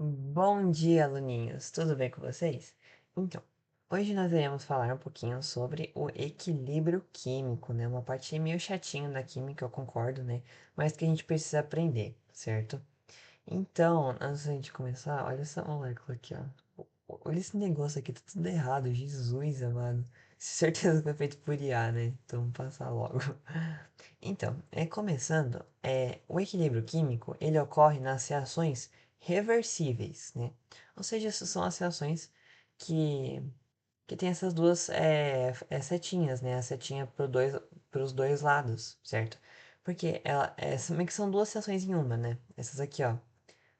Bom dia, aluninhos! Tudo bem com vocês? Então, hoje nós iremos falar um pouquinho sobre o equilíbrio químico, né? Uma parte meio chatinha da química, eu concordo, né? Mas que a gente precisa aprender, certo? Então, antes da gente começar, olha essa molécula aqui, ó. Olha esse negócio aqui, tá tudo errado, Jesus amado. Certeza que foi feito por IA, né? Então, vamos passar logo. Então, começando, o equilíbrio químico, ele ocorre nas reações reversíveis, né? Ou seja, essas são as reações que, que tem essas duas setinhas, né? A setinha para os dois lados, certo? Porque meio que são duas reações em uma, né? Essas aqui, ó.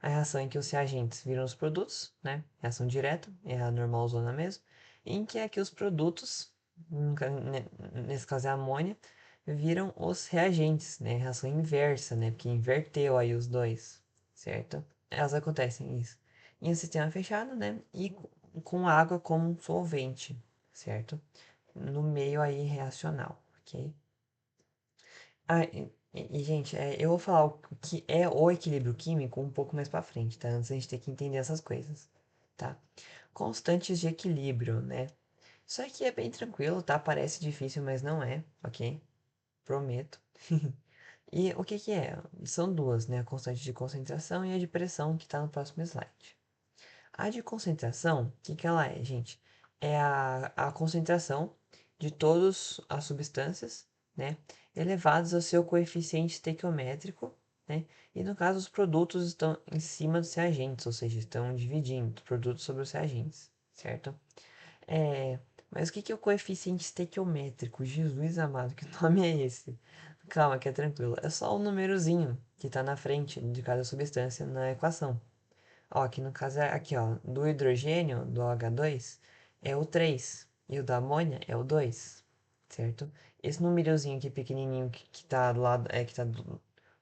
A reação em que os reagentes viram os produtos, né? Reação direta, é a normalzona mesmo. Em que aqui os produtos, nesse caso é a amônia, viram os reagentes, né? Reação inversa, né? Porque inverteu aí os dois, certo? Elas acontecem isso em um sistema fechado, né? E com água como um solvente, certo? No meio aí reacional, ok? Gente, eu vou falar o que é o equilíbrio químico um pouco mais pra frente, tá? Antes a gente tem que entender essas coisas, tá? Constantes de equilíbrio, né? Isso aqui é bem tranquilo, tá? Parece difícil, mas não é, ok? Prometo. E o que que é? São duas, né? A constante de concentração e a de pressão, que tá no próximo slide. A de concentração, o que que ela é, gente? É a concentração de todas as substâncias, né, elevados ao seu coeficiente estequiométrico, né, e no caso os produtos estão em cima dos reagentes, ou seja, estão dividindo os produtos sobre os reagentes, certo? É, mas o que que é o coeficiente estequiométrico? Jesus amado, que nome é esse? Calma, que é tranquilo. É só o númerozinho que está na frente de cada substância na equação. Ó, aqui no caso é aqui, ó, do hidrogênio, do H2, é o 3 e o da amônia é o 2, certo? Esse númerozinho aqui pequenininho que tá do lado, que tá do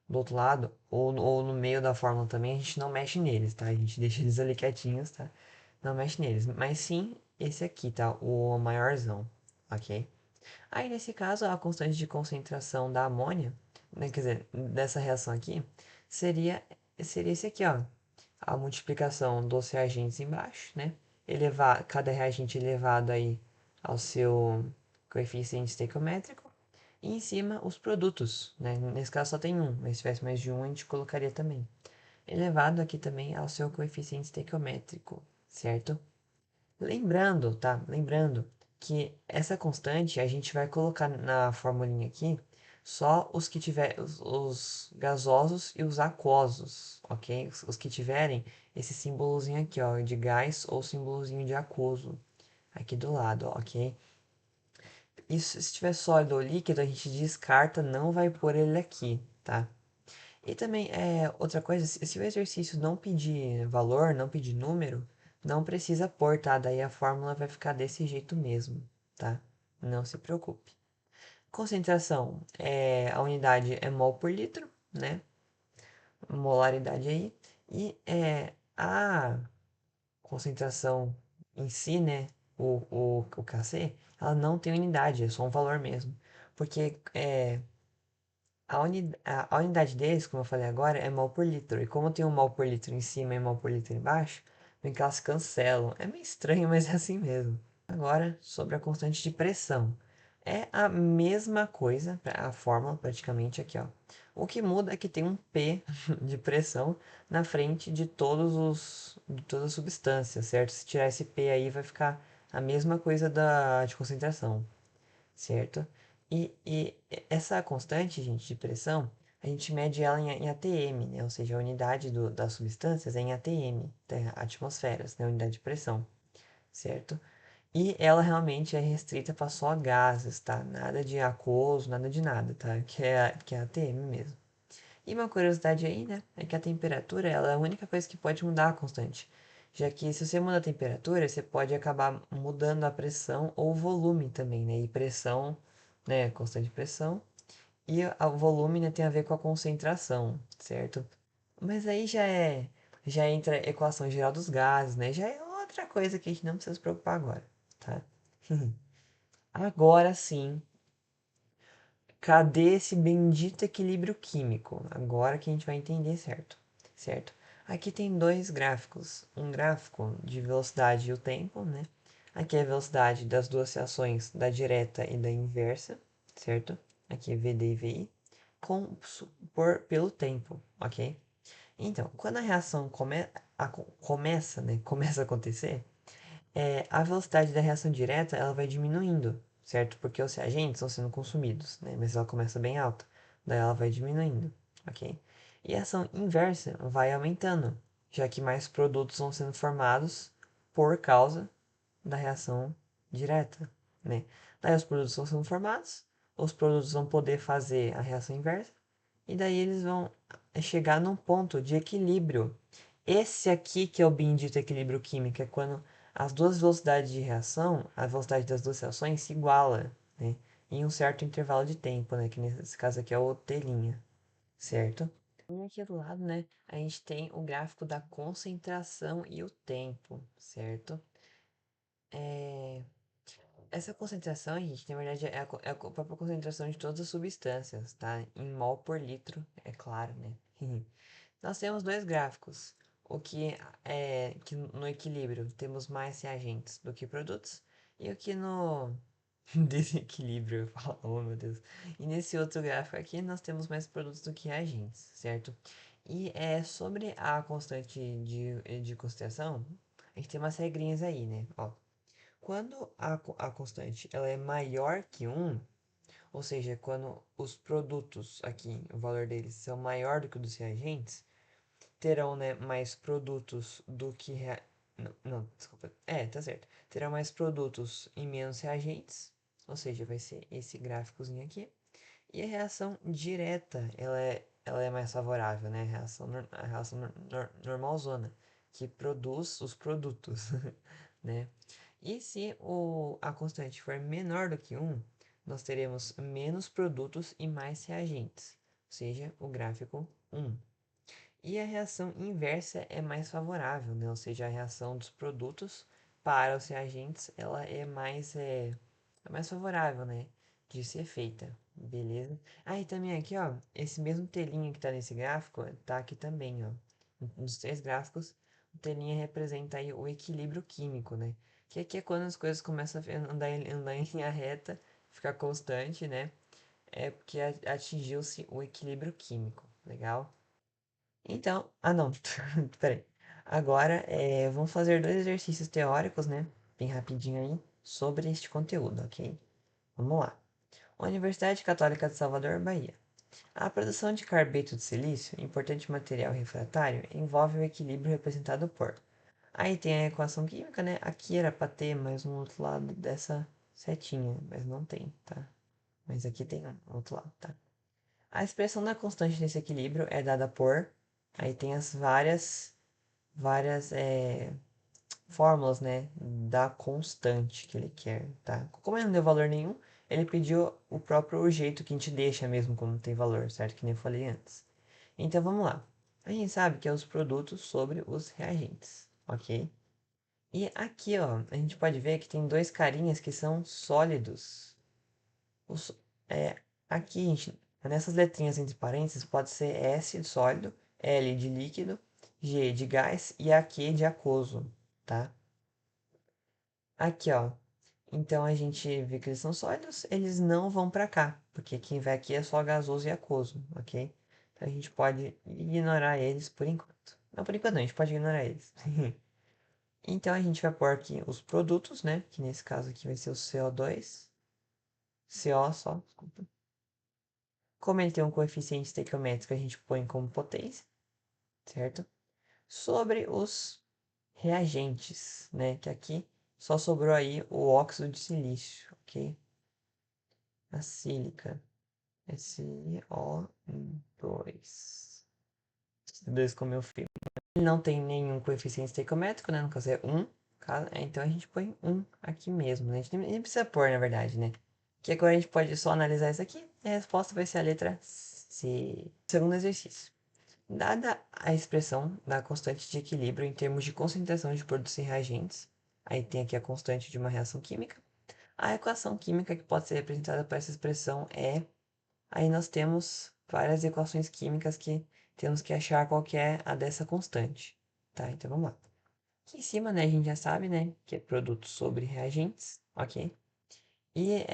outro lado, ou no meio da fórmula também, a gente não mexe neles, tá? A gente deixa eles ali quietinhos, tá? Não mexe neles, mas sim esse aqui, tá? O maiorzão, ok? Aí nesse caso, a constante de concentração da amônia, né, quer dizer, dessa reação aqui, seria, seria esse aqui, ó, a multiplicação dos reagentes embaixo, né? Cada reagente elevado aí ao seu coeficiente estequiométrico. E em cima os produtos, né? Nesse caso só tem um, mas se tivesse mais de um a gente colocaria também. Elevado aqui também ao seu coeficiente estequiométrico, certo? Lembrando, tá? Lembrando que essa constante a gente vai colocar na formulinha aqui só os que tiver os gasosos e os aquosos, ok? Os que tiverem esse símbolozinho aqui, ó, de gás ou símbolozinho de aquoso aqui do lado, ok? Isso, se tiver sólido ou líquido, a gente descarta, não vai pôr ele aqui, tá? E também, outra coisa, se o exercício não pedir valor, não pedir número, não precisa pôr, tá? Daí a fórmula vai ficar desse jeito mesmo, tá? Não se preocupe. Concentração, a unidade é mol por litro, né? Molaridade aí. E a concentração em si, né? O Kc, ela não tem unidade, é só um valor mesmo. Porque a unidade deles, como eu falei agora, é mol por litro. E como tem um mol por litro em cima e mol por litro embaixo, vem que elas cancelam. É meio estranho, mas é assim mesmo. Agora, sobre a constante de pressão. É a mesma coisa, a fórmula praticamente aqui, ó. O que muda é que tem um P de pressão na frente de todas as substâncias, certo? Se tirar esse P aí, vai ficar a mesma coisa de concentração, certo? E essa constante, gente, de pressão, a gente mede ela em ATM, né? Ou seja, a unidade das substâncias é em ATM, tá? Atmosferas, né? Unidade de pressão, certo? E ela realmente é restrita para só gases, tá? Nada de aquoso, nada de nada, tá? Que é ATM mesmo. E uma curiosidade aí, né? É que a temperatura ela é a única coisa que pode mudar a constante. Já que se você muda a temperatura, você pode acabar mudando a pressão ou o volume também, né? E pressão, né? Constante de pressão. E o volume, né, tem a ver com a concentração, certo? Mas aí já entra a equação geral dos gases, né? Já é outra coisa que a gente não precisa se preocupar agora, tá? Agora sim, cadê esse bendito equilíbrio químico? Agora que a gente vai entender certo, certo? Aqui tem dois gráficos. Um gráfico de velocidade e o tempo, né? Aqui é a velocidade das duas reações, da direta e da inversa, certo? Aqui é VD e VI, pelo tempo, ok? Então, quando a reação começa, né? Começa a acontecer, a velocidade da reação direta ela vai diminuindo, certo? Porque os reagentes estão sendo consumidos, né? Mas ela começa bem alta, daí ela vai diminuindo, ok? E a ação inversa vai aumentando, já que mais produtos vão sendo formados por causa da reação direta, né? Daí os produtos vão sendo formados, os produtos vão poder fazer a reação inversa, e daí eles vão chegar num ponto de equilíbrio. Esse aqui que é o bendito equilíbrio químico, é quando as duas velocidades de reação, a velocidade das duas reações se iguala, né? Em um certo intervalo de tempo, né? Que nesse caso aqui é o T', certo? E aqui do lado, né, a gente tem o gráfico da concentração e o tempo, certo? Essa concentração, gente, na verdade é a própria concentração de todas as substâncias, tá? Em mol por litro, é claro, né? Nós temos dois gráficos. O que é que no equilíbrio temos mais reagentes do que produtos, e o que no desequilíbrio, eu falo, oh meu Deus. E nesse outro gráfico aqui nós temos mais produtos do que reagentes, certo? E é sobre a constante de concentração, a gente tem umas regrinhas aí, né? Ó, quando a constante ela é maior que um, ou seja, quando os produtos aqui, o valor deles são maior do que o dos reagentes, terão, né, mais produtos do que não, não, desculpa. Tá certo. Terão mais produtos e menos reagentes, ou seja, vai ser esse gráficozinho aqui. E a reação direta, ela é mais favorável, né? A reação normalzona, que produz os produtos, né? E se a constante for menor do que um, nós teremos menos produtos e mais reagentes, ou seja, o gráfico 1. E a reação inversa é mais favorável, né? Ou seja, a reação dos produtos para os reagentes ela é mais favorável, né? De ser feita, beleza? Ah, e também aqui, ó, esse mesmo telinho que tá nesse gráfico, tá aqui também, ó. Nos três gráficos, o telinho representa aí o equilíbrio químico, né? Que aqui é quando as coisas começam a andar em linha reta, ficar constante, né? É porque atingiu-se o equilíbrio químico, legal? Então, não, peraí. Agora, vamos fazer dois exercícios teóricos, né? Bem rapidinho aí, sobre este conteúdo, ok? Vamos lá. Universidade Católica de Salvador, Bahia. A produção de carbeto de silício, importante material refratário, envolve o equilíbrio representado por. Aí tem a equação química, né? Aqui era para ter mais um outro lado dessa setinha, mas não tem, tá? Mas aqui tem um outro lado, tá? A expressão da constante nesse equilíbrio é dada por. Aí tem as várias fórmulas, né, da constante que ele quer, tá? Como ele não deu valor nenhum, ele pediu o próprio jeito que a gente deixa mesmo quando não tem valor, certo? Que nem eu falei antes. Então vamos lá. A gente sabe que é os produtos sobre os reagentes, ok? E aqui, ó, a gente pode ver que tem dois carinhas que são sólidos. Os, é, aqui, gente, nessas letrinhas entre parênteses, pode ser S de sólido, L de líquido, G de gás e AQ de aquoso, tá? Aqui, ó. Então a gente vê que eles são sólidos, eles não vão para cá, porque quem vai aqui é só gasoso e aquoso, ok? Então a gente pode ignorar eles por enquanto. Não, por enquanto não, a gente pode ignorar eles. Então a gente vai pôr aqui os produtos, né? Que nesse caso aqui vai ser o CO2, CO só, desculpa. Como ele tem um coeficiente estequiométrico, a gente põe como potência, certo? Sobre os reagentes, né? Que aqui só sobrou aí o óxido de silício, ok? A sílica. SiO2. Dois como eu fiz. Ele não tem nenhum coeficiente estequiométrico, né? No caso é 1. Então a gente põe 1 aqui mesmo, né? A gente nem precisa pôr, na verdade, né? Que agora a gente pode só analisar isso aqui e a resposta vai ser a letra C. Segundo exercício. Dada a expressão da constante de equilíbrio em termos de concentração de produtos e reagentes, aí tem aqui a constante de uma reação química, a equação química que pode ser representada por essa expressão é. Aí nós temos várias equações químicas que temos que achar qual que é a dessa constante, tá? Então vamos lá. Aqui em cima, né, a gente já sabe, né, que é produto sobre reagentes, ok? E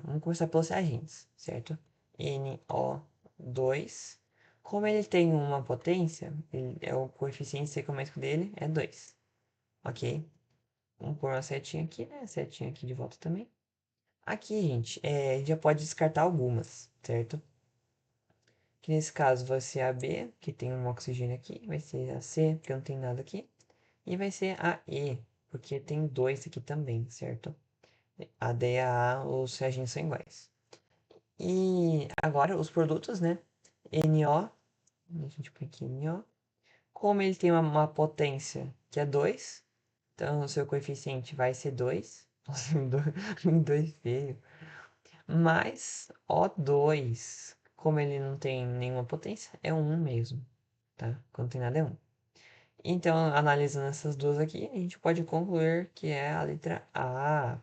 vamos começar pelos reagentes, certo? NO2, como ele tem uma potência, o coeficiente estequiométrico dele é 2, ok? Vamos pôr uma setinha aqui, né? Setinha aqui de volta também. Aqui, gente, a gente já pode descartar algumas, certo? Que nesse caso vai ser a B, que tem um oxigênio aqui, vai ser a C, porque não tem nada aqui, e vai ser a E, porque tem dois aqui também, certo? A D e a A, os reagentes são iguais. E agora os produtos, né? NO, a gente põe aqui NO. Como ele tem uma potência que é 2, então o seu coeficiente vai ser 2. Nossa, em 2 feio. Mais O2, como ele não tem nenhuma potência, é um mesmo, tá? Quando tem nada é um. Então, analisando essas duas aqui, a gente pode concluir que é a letra A.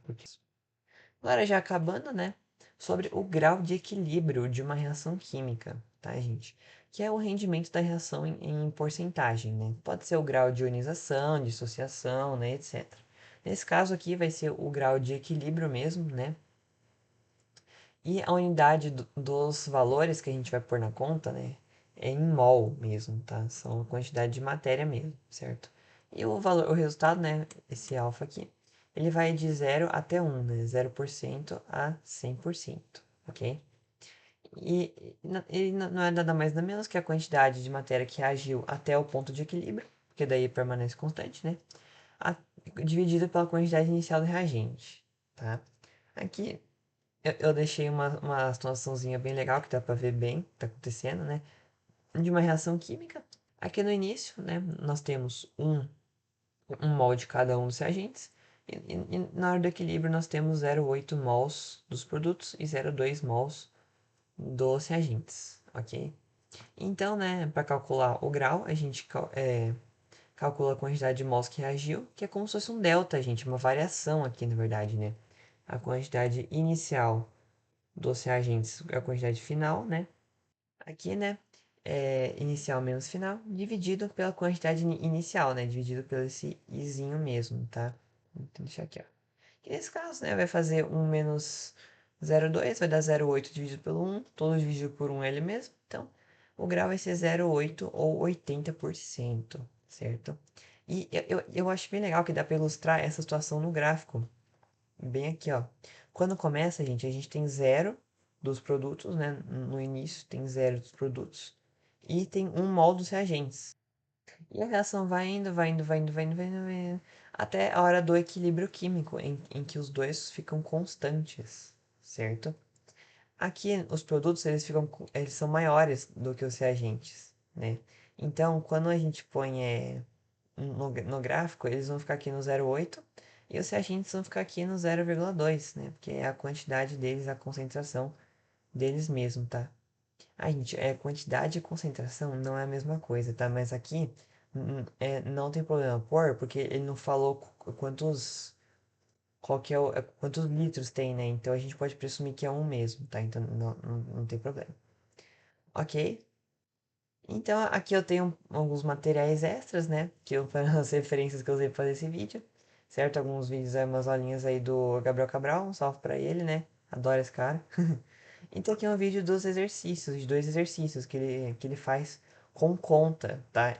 Agora, já acabando, né? Sobre o grau de equilíbrio de uma reação química, tá, gente? Que é o rendimento da reação em porcentagem, né? Pode ser o grau de ionização, dissociação, né, etc. Nesse caso aqui vai ser o grau de equilíbrio mesmo, né? E a unidade dos valores que a gente vai pôr na conta, né? É em mol mesmo, tá? São a quantidade de matéria mesmo, certo? E o valor, o resultado, né? Esse alfa aqui, ele vai de 0 até 1, né? 0% a 100%, ok? E não é nada mais nada menos que a quantidade de matéria que reagiu até o ponto de equilíbrio, porque daí permanece constante, né? A, dividido pela quantidade inicial do reagente, tá? Aqui eu deixei uma situaçãozinha bem legal que dá pra ver bem o que tá acontecendo, né? De uma reação química. Aqui no início, né, nós temos um mol de cada um dos reagentes. E na hora do equilíbrio nós temos 0,8 mols dos produtos e 0,2 mols dos reagentes, ok? Então, né, para calcular o grau, a gente calcula a quantidade de mols que reagiu, que é como se fosse um delta, gente, uma variação aqui, na verdade, né? A quantidade inicial dos reagentes, a quantidade final, né? Aqui, né? Inicial menos final, dividido pela quantidade inicial, né? Dividido pelo esse izinho mesmo, tá? Vou deixar aqui, ó. E nesse caso, né? Vai fazer 1 menos 0,2, vai dar 0,8 dividido pelo 1, todo dividido por 1 é ele mesmo. Então, o grau vai ser 0,8 ou 80%, certo? E eu acho bem legal que dá para ilustrar essa situação no gráfico. Bem aqui, ó. Quando começa, gente, a gente tem zero dos produtos, né? No início tem zero dos produtos. E tem um mol dos reagentes. E a reação vai indo, vai indo, vai indo, vai indo, vai indo, vai indo, até a hora do equilíbrio químico, em que os dois ficam constantes, certo? Aqui, os produtos, eles são maiores do que os reagentes, né? Então, quando a gente põe no gráfico, eles vão ficar aqui no 0,8 e os reagentes vão ficar aqui no 0,2, né? Porque é a quantidade deles, a concentração deles mesmo, tá? Ah, gente, quantidade e concentração não é a mesma coisa, tá? Mas aqui não tem problema pôr, porque ele não falou quantos litros tem, né? Então a gente pode presumir que é um mesmo, tá? Então não tem problema. Ok? Então, aqui eu tenho alguns materiais extras, né? Para as referências que eu usei para fazer esse vídeo, certo? Alguns vídeos, umas aulinhas aí do Gabriel Cabral, um salve para ele, né? Adoro esse cara. Então, aqui é um vídeo dos exercícios, de dois exercícios que ele faz com conta, tá?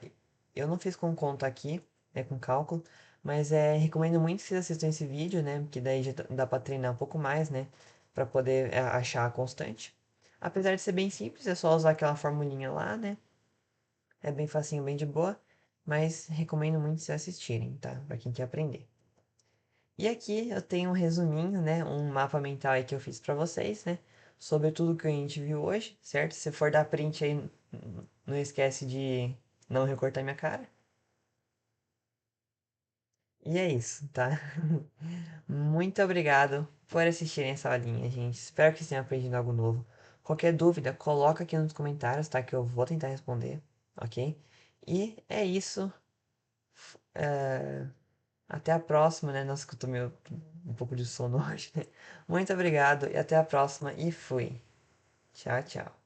Eu não fiz com conta aqui, né? Com cálculo, mas recomendo muito que vocês assistam esse vídeo, né? Porque daí já dá para treinar um pouco mais, né? Para poder achar a constante. Apesar de ser bem simples, é só usar aquela formulinha lá, né? É bem facinho, bem de boa, mas recomendo muito vocês assistirem, tá? Pra quem quer aprender. E aqui eu tenho um resuminho, né? Um mapa mental aí que eu fiz pra vocês, né? Sobre tudo que a gente viu hoje, certo? Se for dar print aí, não esquece de não recortar minha cara. E é isso, tá? Muito obrigado por assistirem essa aulinha, gente. Espero que vocês tenham aprendido algo novo. Qualquer dúvida, coloca aqui nos comentários, tá? Que eu vou tentar responder, ok? E é isso. É, Até a próxima, né? Nossa, que eu tô meio um pouco de sono hoje, né? Muito obrigado e até a próxima e fui. Tchau, tchau.